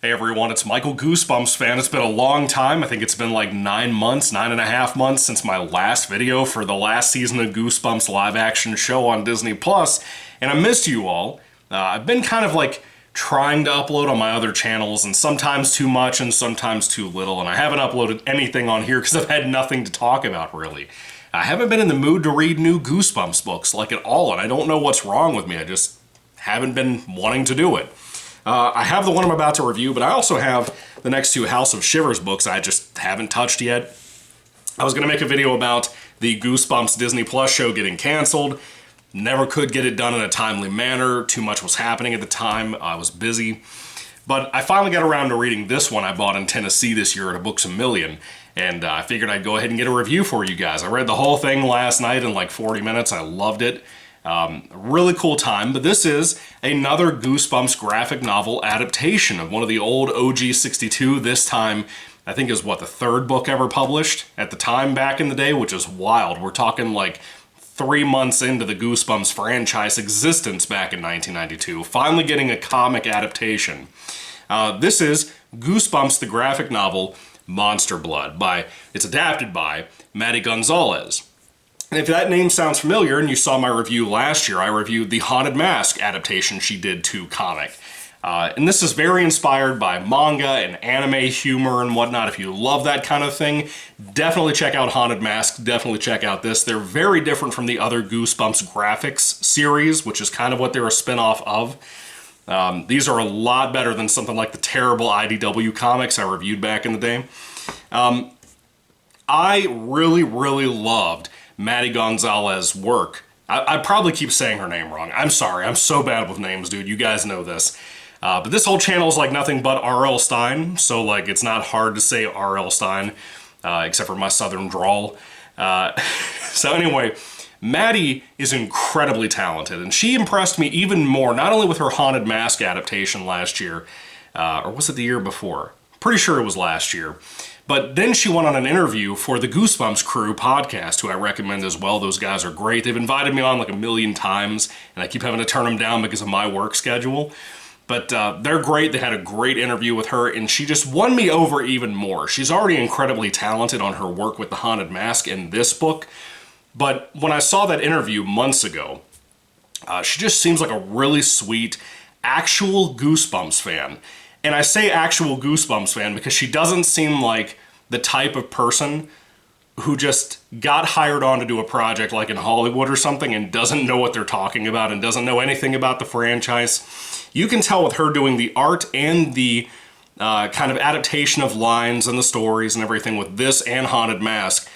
Hey everyone, it's Michael Goosebumps fan. It's been a long time. I think it's been like 9 months, 9.5 months since my last video for the last season of Goosebumps live action show on Disney Plus, and I missed you all. I've been kind of like trying to upload on my other channels, and sometimes too much and sometimes too little, and I haven't uploaded anything on here because I've had nothing to talk about really. I haven't been in the mood to read new Goosebumps books like at all, and I don't know what's wrong with me. I just haven't been wanting to do it. I have the one I'm about to review, but I also have the next two House of Shivers books I just haven't touched yet. I was going to make a video about the Goosebumps Disney Plus show getting canceled. Never could get it done in a timely manner. Too much was happening at the time. I was busy. But I finally got around to reading this one I bought in Tennessee this year at a Books A Million. And I figured I'd go ahead and get a review for you guys. I read the whole thing last night in like 40 minutes. I loved it. Really cool time, but this is another Goosebumps graphic novel adaptation of one of the old OG 62. This time, I think is what, the third book ever published at the time back in the day, which is wild. We're talking like 3 months into the Goosebumps franchise existence back in 1992, finally getting a comic adaptation. This is Goosebumps the graphic novel Monster Blood. It's adapted by Maddie Gonzalez. And if that name sounds familiar and you saw my review last year, I reviewed the Haunted Mask adaptation she did to comic. And this is very inspired by manga and anime humor and whatnot. If you love that kind of thing, definitely check out Haunted Mask, definitely check out this. They're very different from the other Goosebumps graphics series, which is kind of what they're a spin-off of. These are a lot better than something like the terrible IDW comics I reviewed back in the day. I really, really loved Maddie Gonzalez's work. I probably keep saying her name wrong. I'm sorry. I'm so bad with names, dude. You guys know this. But this whole channel is like nothing but R.L. Stine, so like it's not hard to say R.L. Stine, except for my southern drawl. So anyway, Maddie is incredibly talented, and she impressed me even more, not only with her Haunted Mask adaptation last year, or was it the year before? Pretty sure it was last year. But then she went on an interview for the Goosebumps Crew podcast, who I recommend as well. Those guys are great. They've invited me on like a million times, and I keep having to turn them down because of my work schedule. But they're great. They had a great interview with her, and she just won me over even more. She's already incredibly talented on her work with the Haunted Mask in this book. But when I saw that interview months ago, she just seems like a really sweet, actual Goosebumps fan. And I say actual Goosebumps fan because she doesn't seem like the type of person who just got hired on to do a project like in Hollywood or something and doesn't know what they're talking about and doesn't know anything about the franchise. You can tell with her doing the art and the kind of adaptation of lines and the stories and everything with this and Haunted Mask,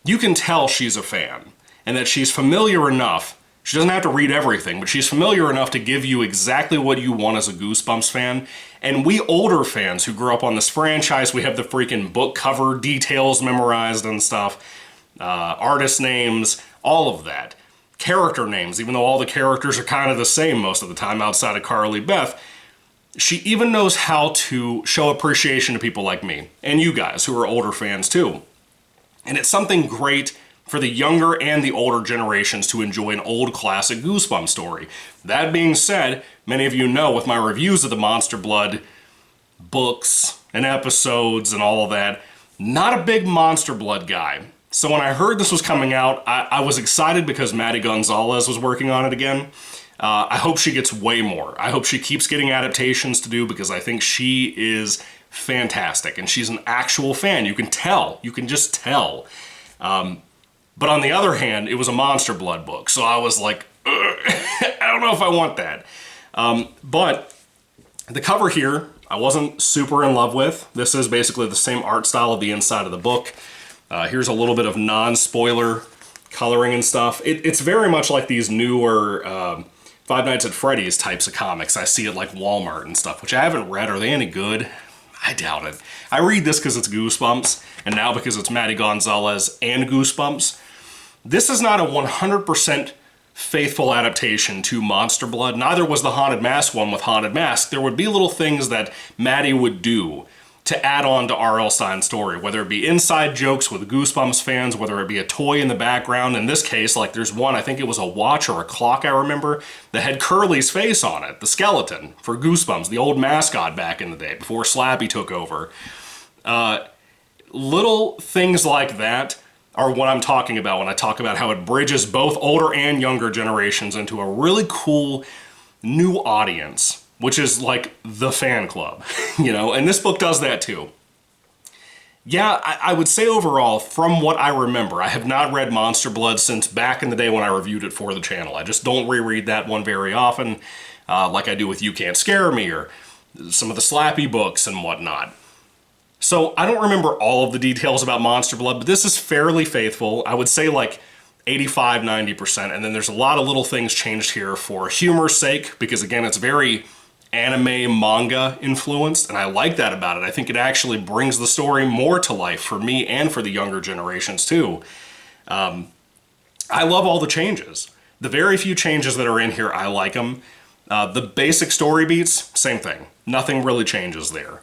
you can tell she's a fan and that she's familiar enough. She doesn't have to read everything, but she's familiar enough to give you exactly what you want as a Goosebumps fan. And we older fans who grew up on this franchise, we have the freaking book cover details memorized and stuff, artist names, all of that. Character names, even though all the characters are kind of the same most of the time outside of Carly Beth. She even knows how to show appreciation to people like me, and you guys who are older fans too. And it's something great for the younger and the older generations to enjoy an old classic Goosebumps story. That being said, many of you know with my reviews of the Monster Blood books and episodes and all of that, not a big Monster Blood guy. So when I heard this was coming out, I was excited because Maddie Gonzalez was working on it again. I hope she gets way more. I hope she keeps getting adaptations to do because I think she is fantastic and she's an actual fan. You can tell. You can just tell. But on the other hand, it was a Monster Blood book, so I was like, I don't know if I want that. But the cover here, I wasn't super in love with. This is basically the same art style of the inside of the book. Here's a little bit of non-spoiler coloring and stuff. It's very much like these newer Five Nights at Freddy's types of comics. I see it like Walmart and stuff, which I haven't read. Are they any good? I doubt it. I read this because it's Goosebumps, and now because it's Maddie Gonzalez and Goosebumps. This is not a 100% faithful adaptation to Monster Blood. Neither was the Haunted Mask one with Haunted Mask. There would be little things that Maddie would do to add on to R.L. Stine's story, whether it be inside jokes with Goosebumps fans, whether it be a toy in the background. In this case, like there's one, I think it was a watch or a clock I remember, that had Curly's face on it, the skeleton, for Goosebumps, the old mascot back in the day, before Slappy took over. Little things like that are what I'm talking about when I talk about how it bridges both older and younger generations into a really cool new audience, which is like the fan club, you know, and this book does that too. Yeah, I would say overall, from what I remember, I have not read Monster Blood since back in the day when I reviewed it for the channel. I just don't reread that one very often, like I do with You Can't Scare Me or some of the Slappy books and whatnot. So I don't remember all of the details about Monster Blood, but this is fairly faithful. I would say like 85, 90%, and then there's a lot of little things changed here for humor's sake, because again, it's very anime manga influenced, and I like that about it. I think it actually brings the story more to life for me and for the younger generations too. I love all the changes. The very few changes that are in here, I like them. The basic story beats, same thing. Nothing really changes there.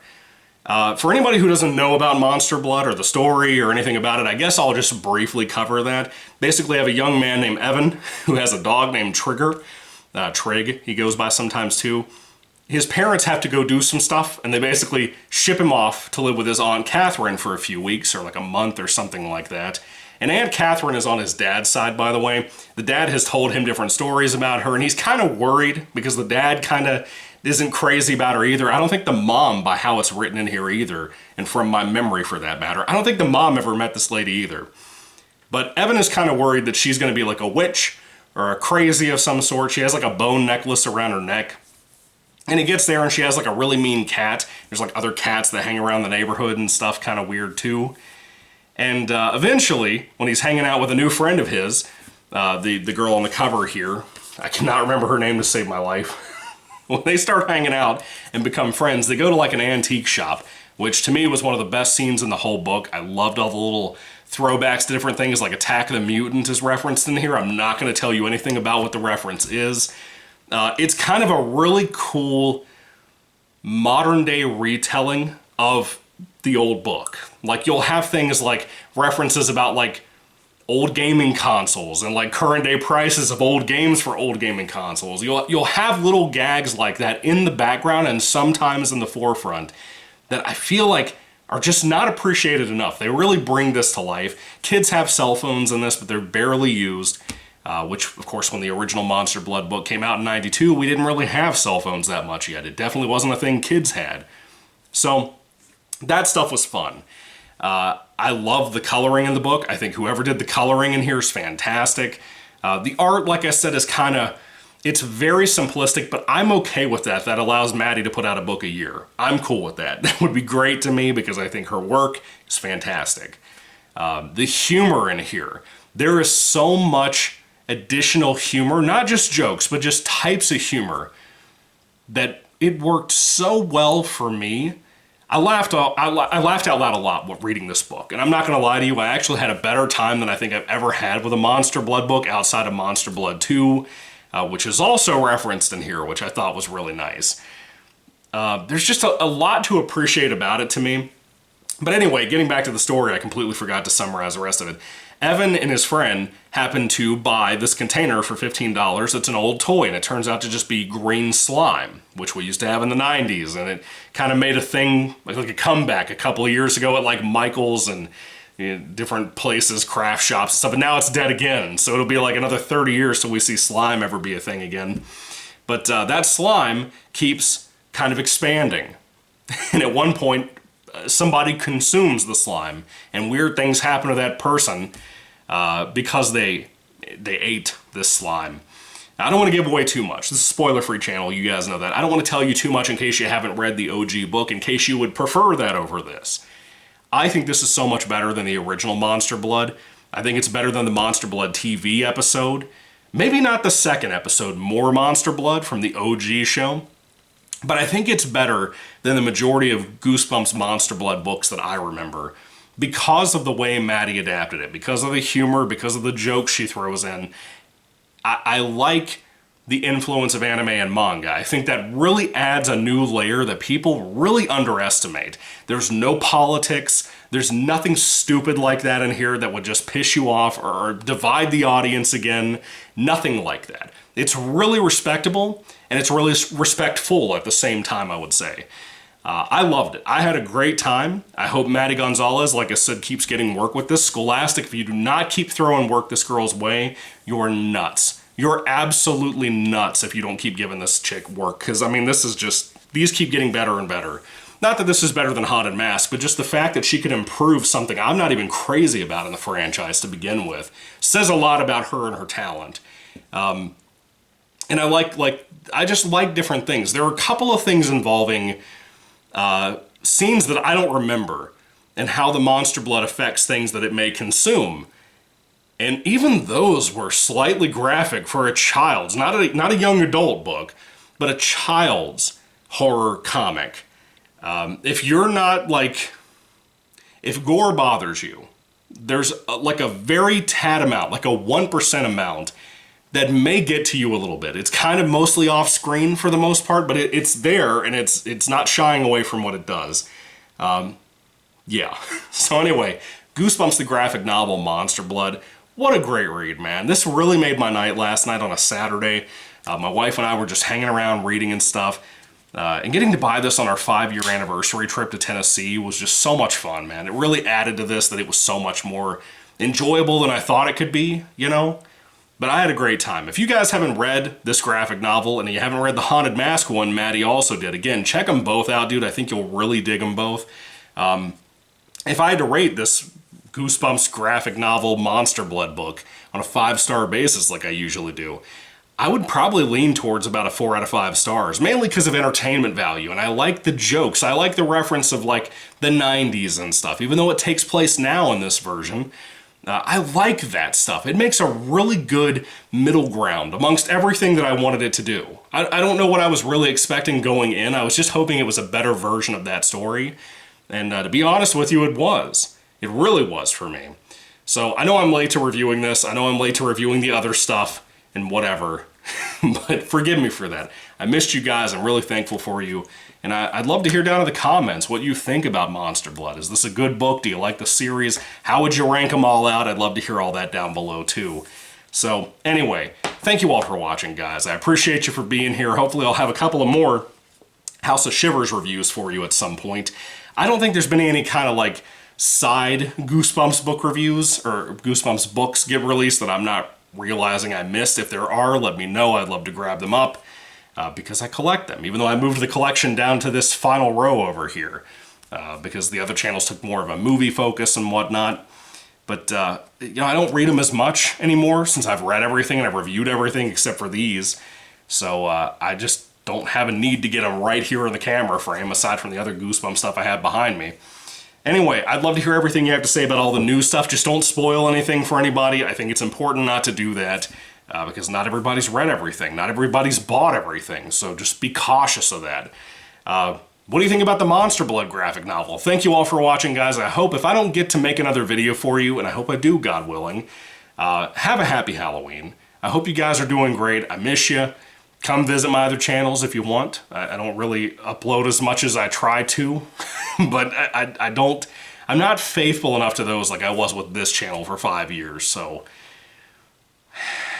For anybody who doesn't know about Monster Blood or the story or anything about it, I guess I'll just briefly cover that. Basically, I have a young man named Evan who has a dog named Trigger. Trig, he goes by sometimes too. His parents have to go do some stuff, and they basically ship him off to live with his Aunt Catherine for a few weeks, or like a month or something like that. And Aunt Catherine is on his dad's side, by the way. The dad has told him different stories about her, and he's kind of worried because the dad kind of isn't crazy about her either. I don't think the mom, by how it's written in here either, and from my memory for that matter, I don't think the mom ever met this lady either. But Evan is kind of worried that she's going to be like a witch or a crazy of some sort. She has like a bone necklace around her neck. And he gets there and she has like a really mean cat. There's like other cats that hang around the neighborhood and stuff, kind of weird too. And eventually, when he's hanging out with a new friend of his, the girl on the cover here, I cannot remember her name to save my life. When they start hanging out and become friends, they go to like an antique shop, which to me was one of the best scenes in the whole book. I loved all the little throwbacks to different things, like Attack of the Mutant is referenced in here. I'm not going to tell you anything about what the reference is. It's kind of a really cool modern day retelling of the old book. Like you'll have things like references about like old gaming consoles and like current day prices of old games for old gaming consoles. You'll have little gags like that in the background and sometimes in the forefront that I feel like are just not appreciated enough. They really bring this to life. Kids have cell phones in this, but they're barely used. Which, of course, when the original Monster Blood book came out in '92, we didn't really have cell phones that much yet. It definitely wasn't a thing kids had. So that stuff was fun. I love the coloring in the book. I think whoever did the coloring in here is fantastic. The art, like I said, is kind of, it's very simplistic, but I'm okay with that. That allows Maddie to put out a book a year. I'm cool with that. That would be great to me because I think her work is fantastic. The humor in here, there is so much additional humor, not just jokes, but just types of humor that it worked so well for me. I laughed out loud a lot reading this book, and I'm not going to lie to you, I actually had a better time than I think I've ever had with a Monster Blood book outside of Monster Blood 2, which is also referenced in here, which I thought was really nice. There's just a lot to appreciate about it to me. But anyway, getting back to the story, I completely forgot to summarize the rest of it. Evan and his friend happened to buy this container for $15. It's an old toy, and it turns out to just be green slime, which we used to have in the 90s, and it kind of made a thing, like a comeback a couple of years ago at like Michael's and different places, craft shops and stuff, and now it's dead again, so it'll be like another 30 years till we see slime ever be a thing again. But that slime keeps kind of expanding, and at one point, somebody consumes the slime, and weird things happen to that person because they ate this slime. Now, I don't want to give away too much. This is a spoiler-free channel, you guys know that. I don't want to tell you too much in case you haven't read the OG book, in case you would prefer that over this. I think this is so much better than the original Monster Blood. I think it's better than the Monster Blood TV episode. Maybe not the second episode, More Monster Blood from the OG show. But I think it's better than the majority of Goosebumps Monster Blood books that I remember because of the way Maddie adapted it, because of the humor, because of the jokes she throws in. I like the influence of anime and manga. I think that really adds a new layer that people really underestimate. There's no politics. There's nothing stupid like that in here that would just piss you off or divide the audience again. Nothing like that. It's really respectable, and it's really respectful at the same time, I would say. I loved it. I had a great time. I hope Maddie Gonzalez, like I said, keeps getting work with this. Scholastic, if you do not keep throwing work this girl's way, you're nuts. You're absolutely nuts if you don't keep giving this chick work. Because, I mean, this is just, these keep getting better and better. Not that this is better than Haunted Mask, but just the fact that she could improve something I'm not even crazy about in the franchise to begin with says a lot about her and her talent. And I just like different things. There are a couple of things involving scenes that I don't remember and how the monster blood affects things that it may consume. And even those were slightly graphic for a child's, not a young adult book, but a child's horror comic. If you're not like, if gore bothers you, there's like a very tad amount, like a 1% amount that may get to you a little bit. It's kind of mostly off screen for the most part, but it's there and it's not shying away from what it does. Yeah. So anyway, Goosebumps the graphic novel, Monster Blood. What a great read, man. This really made my night last night on a Saturday. My wife and I were just hanging around reading and stuff. And getting to buy this on our 5-year anniversary trip to Tennessee was just so much fun, man. It really added to this that it was so much more enjoyable than I thought it could be, you know? But I had a great time. If you guys haven't read this graphic novel and you haven't read the Haunted Mask one, Maddie also did. Again, check them both out, dude. I think you'll really dig them both. If I had to rate this Goosebumps graphic novel Monster Blood book on a 5-star basis like I usually do, I would probably lean towards about a 4 out of 5 stars, mainly because of entertainment value, and I like the jokes. I like the reference of, like, the 90s and stuff, even though it takes place now in this version. I like that stuff. It makes a really good middle ground amongst everything that I wanted it to do. I don't know what I was really expecting going in. I was just hoping it was a better version of that story, and to be honest with you, it was. It really was for me. So I know I'm late to reviewing this. I know I'm late to reviewing the other stuff and whatever, but forgive me for that. I missed you guys. I'm really thankful for you. And I'd love to hear down in the comments what you think about Monster Blood. Is this a good book? Do you like the series? How would you rank them all out? I'd love to hear all that down below too. So anyway, thank you all for watching, guys. I appreciate you for being here. Hopefully I'll have a couple of more House of Shivers reviews for you at some point. I don't think there's been any kind of like side Goosebumps book reviews or Goosebumps books get released that I'm not realizing I missed. If there are, let me know. I'd love to grab them up because I collect them, even though I moved the collection down to this final row over here because the other channels took more of a movie focus and whatnot. But, you know, I don't read them as much anymore since I've read everything and I've reviewed everything except for these. So I just don't have a need to get them right here in the camera frame aside from the other Goosebumps stuff I have behind me. Anyway, I'd love to hear everything you have to say about all the new stuff. Just don't spoil anything for anybody. I think it's important not to do that because not everybody's read everything. Not everybody's bought everything, so just be cautious of that. What do you think about the Monster Blood graphic novel? Thank you all for watching, guys. I hope if I don't get to make another video for you, and I hope I do, God willing, have a happy Halloween. I hope you guys are doing great. I miss you. Come visit my other channels if you want. I don't really upload as much as I try to, but I'm not faithful enough to those like I was with this channel for 5 years, so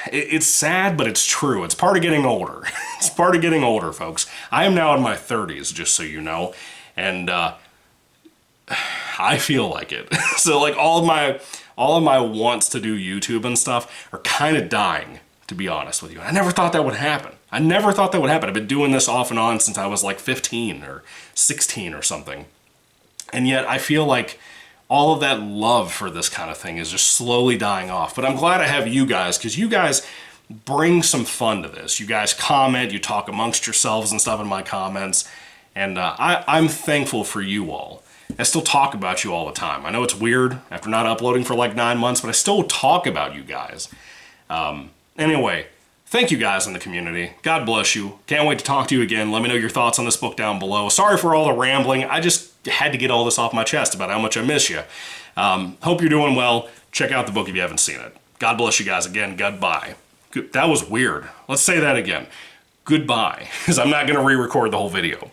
it's sad, but it's true. It's part of getting older. It's part of getting older, folks. I am now in my 30s, just so you know, and I feel like it. So like all of my wants to do YouTube and stuff are kind of dying, to be honest with you. I never thought that would happen. I never thought that would happen. I've been doing this off and on since I was like 15 or 16 or something. And yet I feel like all of that love for this kind of thing is just slowly dying off. But I'm glad I have you guys, because you guys bring some fun to this. You guys comment, you talk amongst yourselves and stuff in my comments. And I'm thankful for you all. I still talk about you all the time. I know it's weird after not uploading for like 9 months, but I still talk about you guys. Anyway, thank you guys in the community. God bless you. Can't wait to talk to you again. Let me know your thoughts on this book down below. Sorry for all the rambling. I just had to get all this off my chest about how much I miss you. Hope you're doing well. Check out the book if you haven't seen it. God bless you guys again. Goodbye. That was weird. Let's say that again. Goodbye, because I'm not going to re-record the whole video.